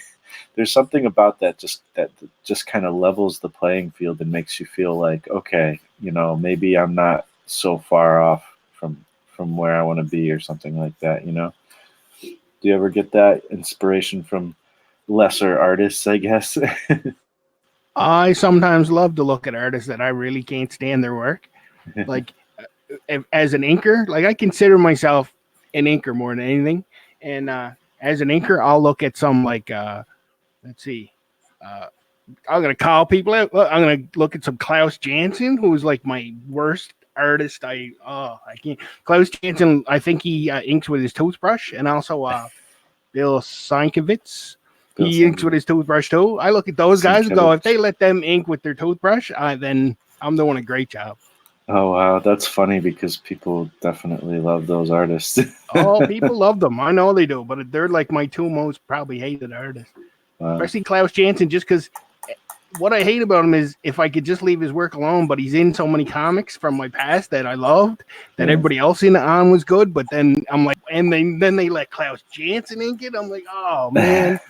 there's something about that just kind of levels the playing field and makes you feel like, okay, maybe I'm not so far off from where I want to be or something like that. Do you ever get that inspiration from lesser artists, I guess? I sometimes love to look at artists that I really can't stand their work. Like as an inker, like I consider myself an inker more than anything. And as an inker, I'll look at some like let's see. I'm gonna call people out. I'm gonna look at some Klaus Janson, who's like my worst artist. I can't. Klaus Janson, I think he inks with his toothbrush, and also Bill Sienkiewicz. He inks with his toothbrush too. I look at those guys and go, if they let them ink with their toothbrush, then I'm doing a great job. Oh wow, that's funny because people definitely love those artists. Oh, people love them. I know they do, but they're like my two most probably hated artists. Wow. Especially Klaus Janson, just because what I hate about him is if I could just leave his work alone, but he's in so many comics from my past that I loved, that everybody else in it on was good, but then I'm like, and then they let Klaus Janson ink it. I'm like, oh man.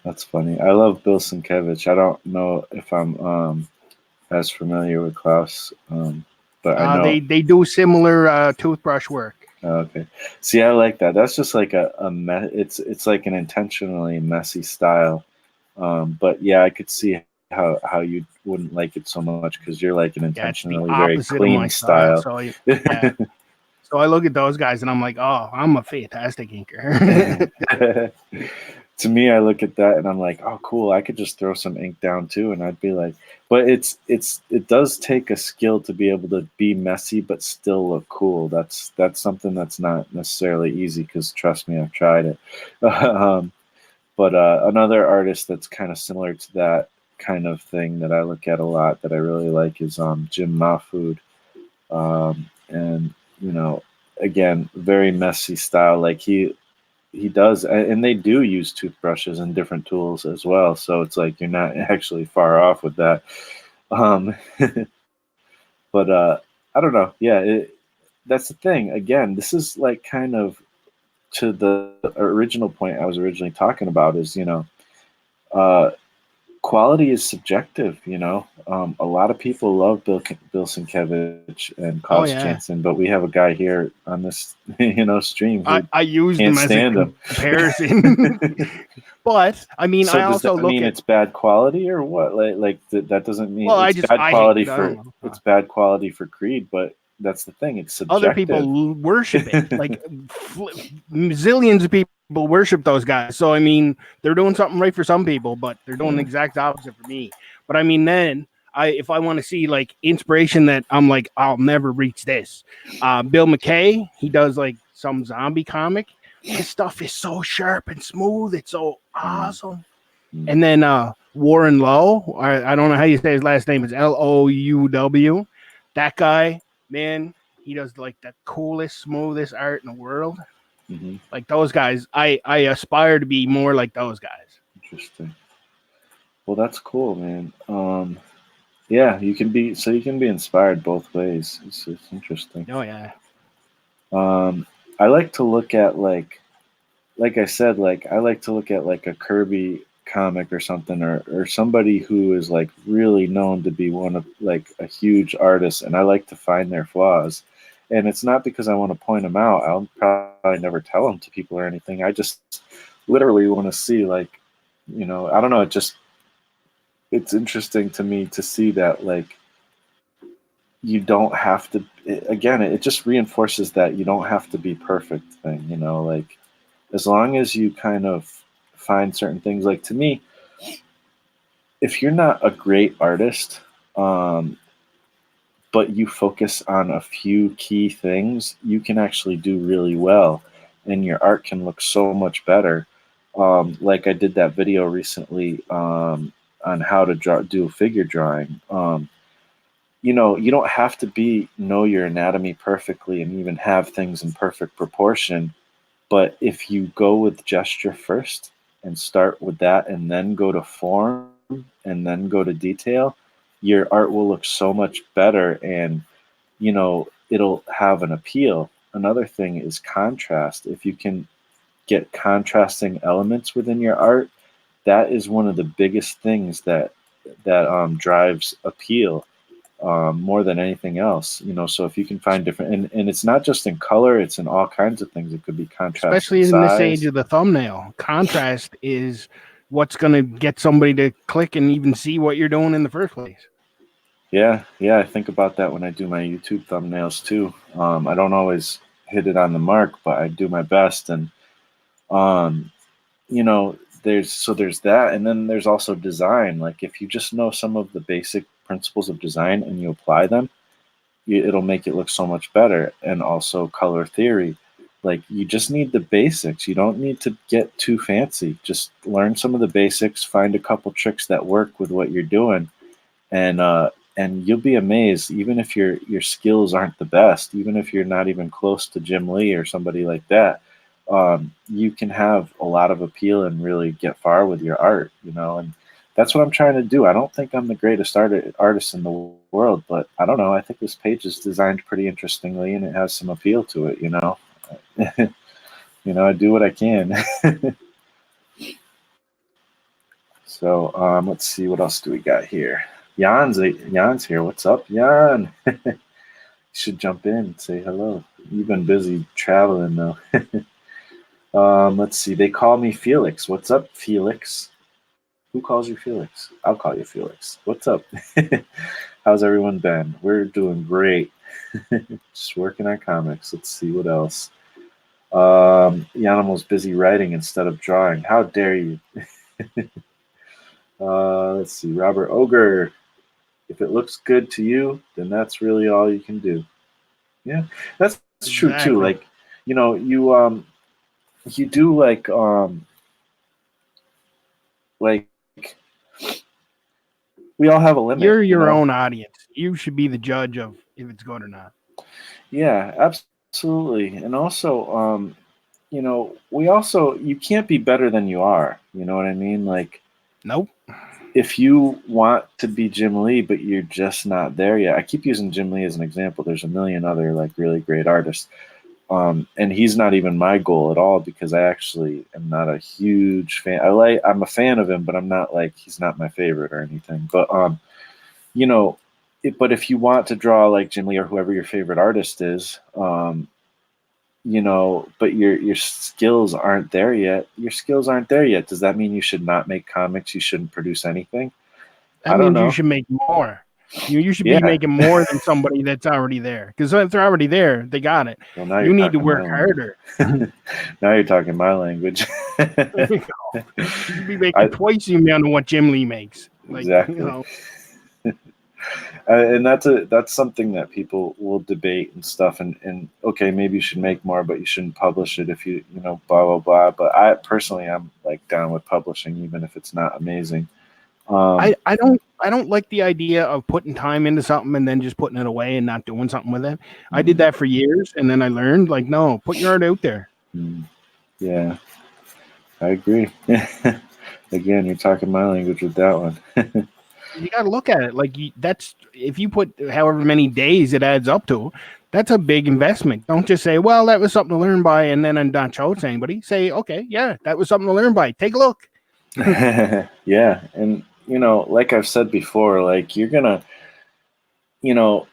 That's funny. I love Bill Sienkiewicz. I don't know if I'm as familiar with Klaus, but I know they do similar toothbrush work. Okay. See, I like that. That's just like it's like an intentionally messy style. But yeah, I could see how you wouldn't like it so much because you're like an intentionally very clean style. So, yeah. So I look at those guys and I'm like, oh, I'm a fantastic inker. To me, I look at that and I'm like, oh, cool. I could just throw some ink down too, and I'd be like, but it does take a skill to be able to be messy but still look cool. That's something that's not necessarily easy because trust me, I've tried it. But another artist that's kind of similar to that kind of thing that I look at a lot that I really like is Jim Mahfood, and again, very messy style. Like he does, and they do use toothbrushes and different tools as well. So it's like you're not actually far off with that. But I don't know. Yeah, that's the thing. Again, this is like kind of to the original point I was originally talking about is, quality is subjective, you know. A lot of people love Bill Sienkiewicz and Oh Klaus yeah. Janson, but we have a guy here on this, stream who I used can't them as a stand him. comparison. But I mean, I So does also that look mean at, it's bad quality or what? That doesn't mean well, it's bad I hate quality it. I don't for know. Creed, but that's the thing. It's Other subjective. people worship it. Like zillions of people worship those guys. So I mean, they're doing something right for some people, but they're doing the exact opposite for me. But I mean, then if I want to see like inspiration that I'm like, I'll never reach this. Bill McKay, he does like some zombie comic. His stuff is so sharp and smooth. It's so awesome. Mm. And then Warren Lowe, I don't know how you say his last name. It's Louw. That guy, man, he does like the coolest, smoothest art in the world. Mm-hmm. Like those guys, I aspire to be more like those guys. Interesting. Well, that's cool, man. Yeah, you can be inspired both ways. It's interesting. Oh yeah. I like to look at like I said, like I like to look at like a Kirby comic or something, or somebody who is like really known to be one of like a huge artist, and I like to find their flaws. And it's not because I want to point them out. I'll probably never tell them to people or anything. I just literally want to see like, I don't know. It's interesting to me to see that like you don't have to. Again, it just reinforces that you don't have to be perfect thing. Like as long as you kind of find certain things, like to me, if you're not a great artist, but you focus on a few key things, you can actually do really well, and your art can look so much better. Like I did that video recently on how to do figure drawing. You don't have to know your anatomy perfectly and even have things in perfect proportion. But if you go with gesture first and start with that and then go to form and then go to detail, your art will look so much better, and it'll have an appeal. Another thing is contrast. If you can get contrasting elements within your art, that is one of the biggest things that drives appeal, more than anything else. So if you can find different, and it's not just in color, it's in all kinds of things. It could be contrast in Especially in this age size. of the thumbnail, contrast is what's going to get somebody to click and even see what you're doing in the first place. Yeah, I think about that when I do my YouTube thumbnails too. I don't always hit it on the mark, but I do my best. And um, there's that, and then there's also design. Like if you just know some of the basic principles of design and you apply them, it'll make it look so much better. And also color theory. Like you just need the basics. You don't need to get too fancy. Just learn some of the basics, find a couple tricks that work with what you're doing, and you'll be amazed. Even if your skills aren't the best, even if you're not even close to Jim Lee or somebody like that, you can have a lot of appeal and really get far with your art. And that's what I'm trying to do. I don't think I'm the greatest artist in the world, but I don't know. I think this page is designed pretty interestingly, and it has some appeal to it. I do what I can. So let's see, what else do we got here. Jan's here. What's up, Jan? You should jump in and say hello. You've been busy traveling though. Let's see. They call me Felix. What's up, Felix? Who calls you Felix? I'll call you Felix. What's up? How's everyone been? We're doing great. Just working on comics. Let's see what else. Yanamo's busy writing instead of drawing. How dare you? Let's see. Robert Ogre. If it looks good to you, then that's really all you can do. Yeah, that's true too. Exactly. Like, you do like we all have a limit. You're your own audience. You should be the judge of if it's good or not. Yeah, absolutely. And also, you can't be better than you are. You know what I mean? Like, Nope. if you want to be Jim Lee, but you're just not there yet. I keep using Jim Lee as an example. There's a million other like really great artists. And he's not even my goal at all because I actually am not a huge fan. I'm a fan of him, but I'm not like he's not my favorite or anything. But you know, but if you want to draw like Jim Lee or whoever your favorite artist is, but your skills aren't there yet. Your skills aren't there yet. Does that mean you should not make comics? You shouldn't produce anything? That I don't means you know. should make more. You should be Yeah. making more than somebody that's already there. Because if they're already there, they got it. Well, now You you're need to talking my work language. harder. Now you're talking my language. You should be making I twice the amount of what Jim Lee makes. Like, exactly. And that's something that people will debate and stuff. And okay, maybe you should make more, but you shouldn't publish it if blah blah blah. But I personally, I'm like down with publishing, even if it's not amazing. I don't like the idea of putting time into something and then just putting it away and not doing something with it. I did that for years, and then I learned like, no, put your art out there. Yeah, I agree. Again, you're talking my language with that one. You got to look at it like that's if you put however many days it adds up to, that's a big investment. Don't just say, well, that was something to learn by, and then I'm not show it to anybody. Say, okay, yeah, that was something to learn by. Take a look. Yeah, and like I've said before, like you're gonna, you know,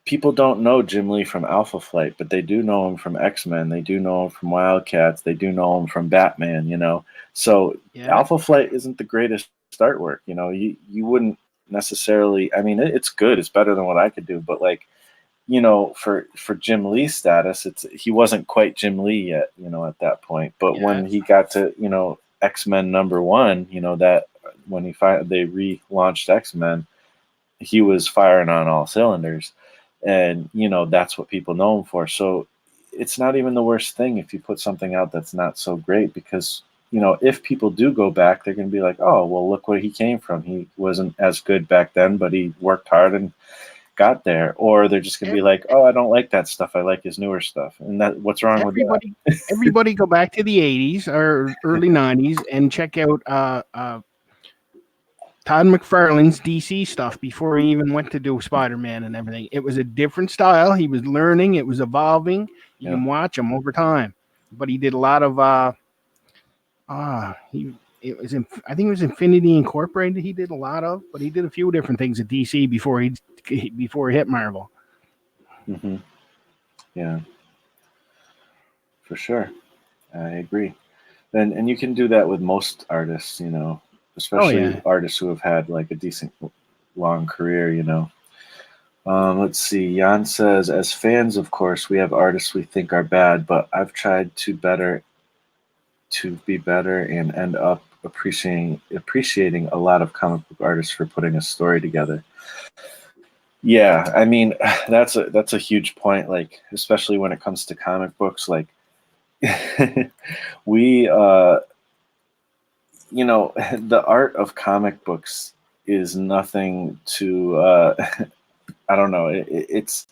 people don't know Jim Lee from Alpha Flight, but they do know him from X-Men. They do know him from Wildcats. They do know him from Batman. So Yeah, Alpha Flight isn't the greatest artwork. You wouldn't necessarily. I mean, it's good. It's better than what I could do. But like, for Jim Lee status, he wasn't quite Jim Lee yet. At that point. But when he got to X-Men #1, that when they relaunched X-Men, he was firing on all cylinders. And that's what people know him for. So it's not even the worst thing if you put something out that's not so great, because if people do go back, they're going to be like, oh well, look where he came from. He wasn't as good back then, but he worked hard and got there. Or they're just going to be like, oh, I don't like that stuff, I like his newer stuff. And what's wrong with that? Everybody go back to the 80s or early 90s and check out Todd McFarlane's DC stuff before he even went to do Spider-Man and everything. It was a different style. He was learning. It was evolving. You can watch him over time. But he did a lot of I think it was Infinity Incorporated. He did a lot of, but he did a few different things at DC before he hit Marvel. Mm-hmm. Yeah, for sure. I agree. And you can do that with most artists, especially artists who have had like a decent long career. Let's see. Jan says, as fans, of course, we have artists we think are bad, but I've tried to be better and end up appreciating a lot of comic book artists for putting a story together. Yeah, I mean, that's a huge point, like especially when it comes to comic books. Like we the art of comic books is nothing to I don't know, it's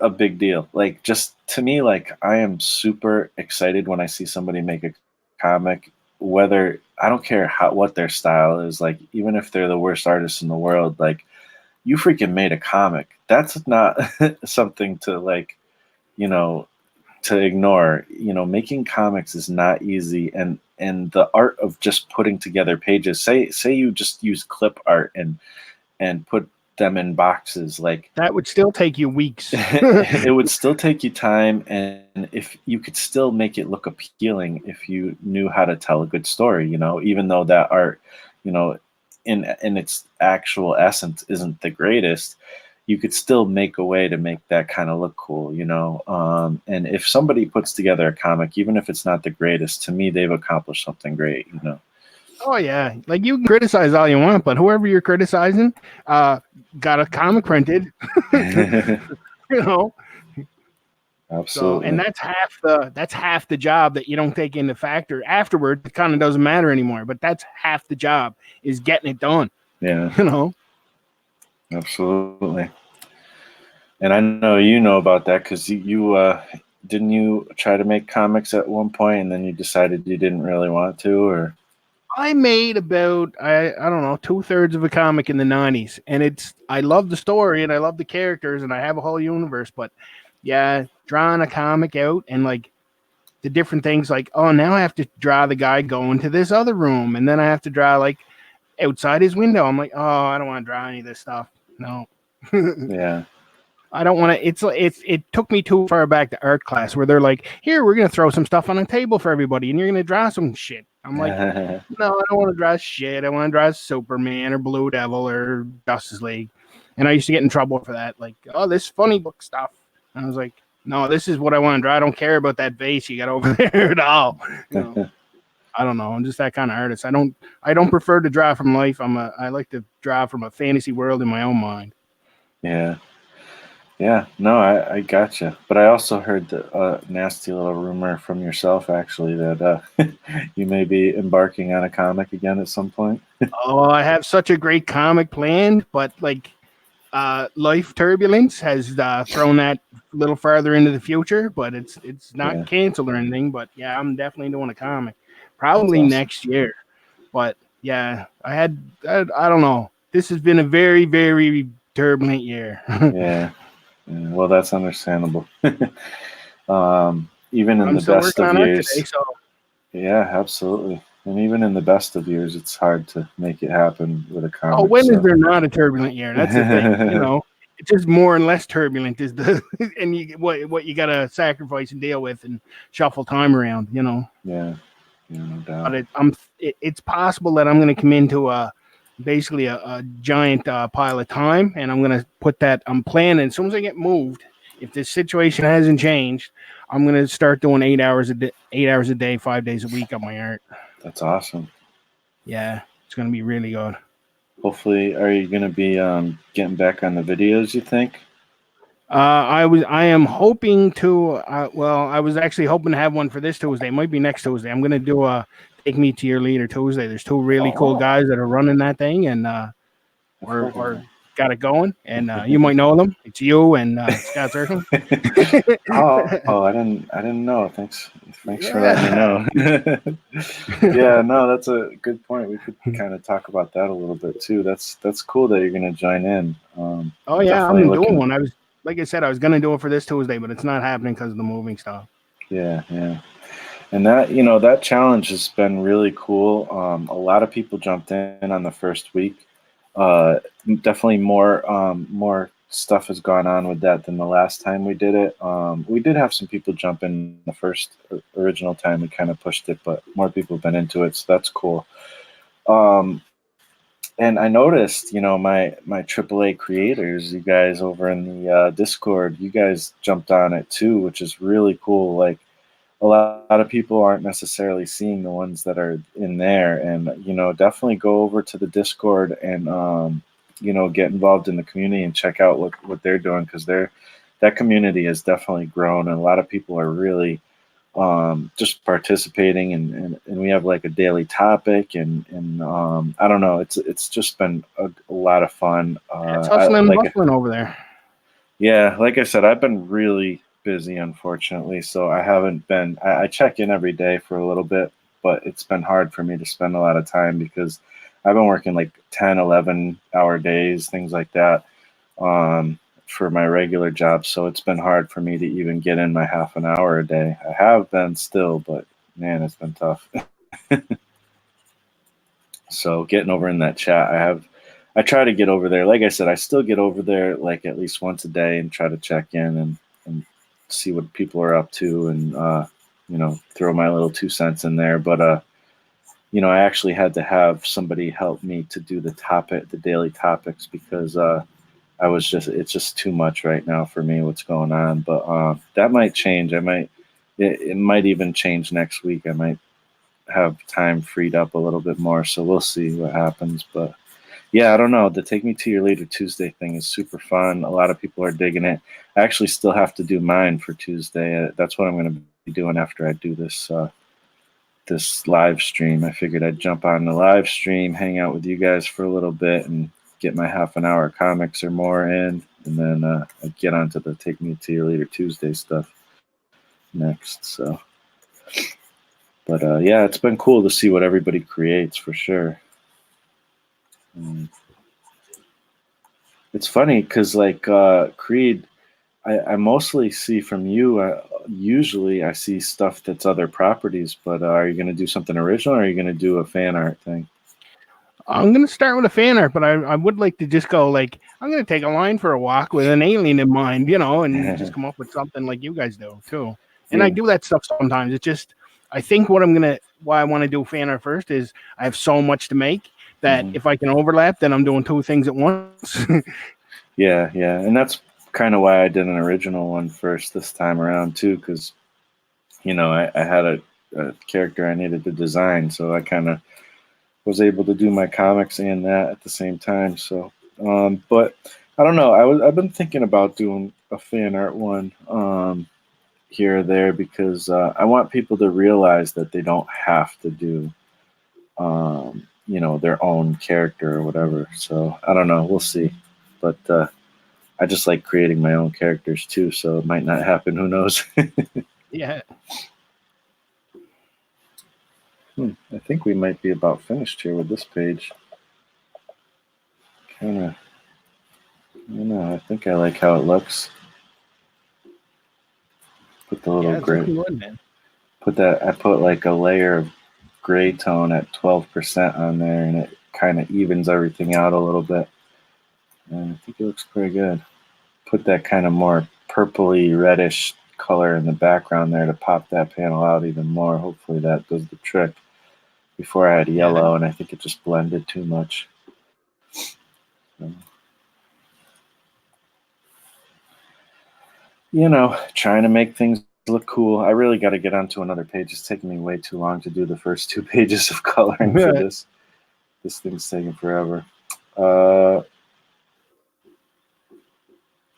a big deal. Like, just to me, like, I am super excited when I see somebody make a comic, whether I don't care what their style is, like even if they're the worst artist in the world, like you freaking made a comic. That's not something to like, you know, to ignore. Making comics is not easy, and the art of just putting together pages. Say you just use clip art and put them in boxes, like that would still take you weeks. it would still take you time, and if you could still make it look appealing if you knew how to tell a good story, even though that art, you know, in its actual essence isn't the greatest, you could still make a way to make that kind of look cool, and if somebody puts together a comic, even if it's not the greatest, to me they've accomplished something great. Oh yeah, like you can criticize all you want, but whoever you're criticizing got a comic printed. you know Absolutely. So, and that's half the job that you don't take into factor afterward. It kind of doesn't matter anymore, but that's half the job, is getting it done. Yeah. Absolutely. And I know you know about that, because you didn't you try to make comics at one point and then you decided you didn't really want to, or? I made about I don't know 2/3 of a comic in the 90s, and I love the story and I love the characters and I have a whole universe, but yeah, drawing a comic out and like the different things, like, oh, now I have to draw the guy going to this other room, and then I have to draw like outside his window. I'm like, oh, I don't want to draw any of this stuff. No. Yeah. I don't want to. It took me too far back to art class where they're like, here, we're gonna throw some stuff on a table for everybody, and you're gonna draw some shit. I'm like, no, I don't want to draw shit. I want to draw Superman or Blue Devil or Justice League. And I used to get in trouble for that. Like, oh, this funny book stuff. And I was like, no, this is what I want to draw. I don't care about that vase you got over there at all. You know, I don't know. I'm just that kind of artist. I don't prefer to draw from life. I like to draw from a fantasy world in my own mind. Yeah. Yeah, no, I gotcha. But I also heard the nasty little rumor from yourself, actually, that you may be embarking on a comic again at some point. Oh, I have such a great comic planned, but like life turbulence has thrown that a little farther into the future, but it's not Yeah, canceled or anything. But yeah, I'm definitely doing a comic, that's probably awesome. next year. But yeah, I don't know. This has been a very, very turbulent year. Yeah, yeah, well, that's understandable. Even in I'm the still best working of on art today, years, so yeah, absolutely. And even in the best of years, it's hard to make it happen with a oh, comic. when is So, there not a turbulent year? That's the thing, you know. It's just more and less turbulent is the and you what you gotta sacrifice and deal with and shuffle time around, you know. yeah, yeah, no doubt. But it's possible that I'm going to come into basically a giant pile of time, and I'm going to put that. I'm planning as soon as I get moved. If this situation hasn't changed, I'm going to start doing 8 hours a day, 8 hours a day, 5 days a week on my art. That's awesome. Yeah, it's going to be really good. Hopefully, are you going to be getting back on the videos, you think? I am hoping to. Well, I was actually hoping to have one for this Tuesday. It might be next Tuesday. I'm going to do a Take Me to Your Leader Tuesday. There's two really cool Oh, guys that are running that thing, and I've heard of or got it going. And you might know them. It's you and Scott Zirkle. that. Oh, I didn't know. Thanks for letting me Yeah. know. Yeah, no, that's a good point. We could kind of talk about that a little bit too. That's cool that you're going to join in. Oh yeah, Definitely I'm doing looking. one. I was like I said, I was gonna do it for this Tuesday, but it's not happening because of the moving stuff. Yeah, yeah. And that challenge has been really cool. A lot of people jumped in on the first week. Uh, Definitely more stuff has gone on with that than the last time we did it. We did have some people jump in the first original time we kind of pushed it, but more people have been into it, so that's cool. Um, and I noticed, my AAA creators, you guys over in the Discord, you guys jumped on it too, which is really cool. Like a lot of people aren't necessarily seeing the ones that are in there, and definitely go over to the Discord and get involved in the community and check out what they're doing, because that community has definitely grown, and a lot of people are really just participating, and we have like a daily topic, and I don't know, it's just been a lot of fun. It's hustling and Like, bustling over there. yeah, like I said, I've been really busy, unfortunately, so I haven't been. I check in every day for a little bit, but it's been hard for me to spend a lot of time because I've been working like 10, 11-hour days, things like that, for my regular job. So it's been hard for me to even get in my half an hour a day. I have been still, but man, it's been tough. So getting over in that chat, I try to get over there. Like I said, I still get over there like at least once a day and try to check in and see what people are up to, and throw my little 2 cents in there. But I actually had to have somebody help me to do the daily topics, because it's just too much right now for me what's going on. But that might change. It might even change next week. I might have time freed up a little bit more. So we'll see what happens. But yeah, I don't know. The Take Me to Your Leader Tuesday thing is super fun. A lot of people are digging it. I actually still have to do mine for Tuesday. That's what I'm going to be doing after I do this live stream. I figured I'd jump on the live stream, hang out with you guys for a little bit, and get my half an hour comics or more in, and then I'd get onto the Take Me to Your Leader Tuesday stuff next. So, but yeah, it's been cool to see what everybody creates for sure. It's funny because like Creed, I mostly see from you. Usually, I see stuff that's other properties. But are you going to do something original, or are you going to do a fan art thing? I'm gonna start with a fan art, but I would like to just go like I'm gonna take a line for a walk with an alien in mind, and just come up with something like you guys do too. And I Yeah. do that stuff sometimes. It's just I think why I want to do fan art first is I have so much to make that Hmm. if I can overlap, then I'm doing two things at once. Yeah, yeah, and that's kind of why I did an original one first this time around too, because I had a character I needed to design, so I kind of was able to do my comics and that at the same time. So, but I don't know. I've been thinking about doing a fan art one here or there because I want people to realize that they don't have to do their own character or whatever. So I don't know. We'll see, but. I just like creating my own characters too, so it might not happen. Who knows? Yeah. I think we might be about finished here with this page. Kind of, I don't know. I think I like how it looks. Put the little Yeah, it's gray. looking good, man. I put like a layer of gray tone at 12% on there, and it kind of evens everything out a little bit. And I think it looks pretty good. Put that kind of more purpley reddish color in the background there to pop that panel out even more. Hopefully that does the trick. Before I had Yeah. yellow, and I think it just blended too much. So, trying to make things look cool. I really got to get onto another page. It's taking me way too long to do the first 2 pages of coloring for this. This thing's taking forever.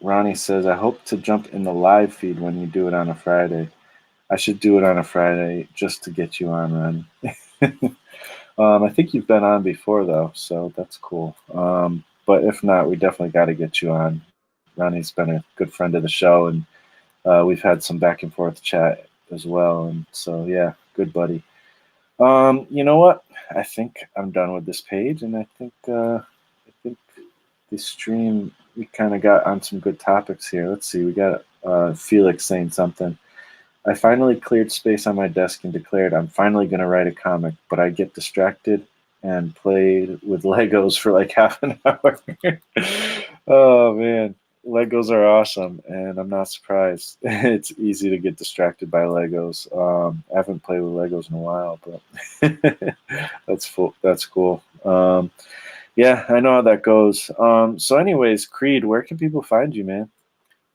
Ronnie says, I hope to jump in the live feed when you do it on a Friday. I should do it on a Friday just to get you on, Ronnie. I think you've been on before, though, so that's cool. But if not, we definitely got to get you on. Ronnie's been a good friend of the show, and we've had some back and forth chat as well. And so, yeah, good buddy. You know what? I think I'm done with this page, and I think the stream, we kind of got on some good topics here. Let's see. We got Felix saying something. I finally cleared space on my desk and declared I'm finally going to write a comic, but I get distracted and played with Legos for like half an hour. Oh, man. Legos are awesome, and I'm not surprised. It's easy to get distracted by Legos. I haven't played with Legos in a while, but that's cool. Yeah, I know how that goes. So, anyways, Creed, where can people find you, man?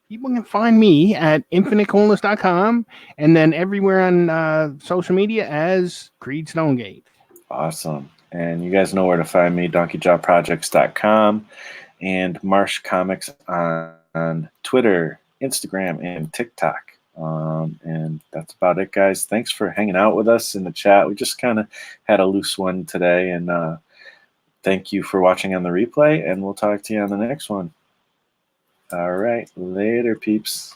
People can find me at infinitecoolness.com and then everywhere on social media as Creed Stonegate. Awesome. And you guys know where to find me, donkeyjawprojects.com and Marsh Comics on Twitter, Instagram, and TikTok. And that's about it, guys. Thanks for hanging out with us in the chat. We just kind of had a loose one today, and thank you for watching on the replay, and we'll talk to you on the next one. All right. Later, peeps.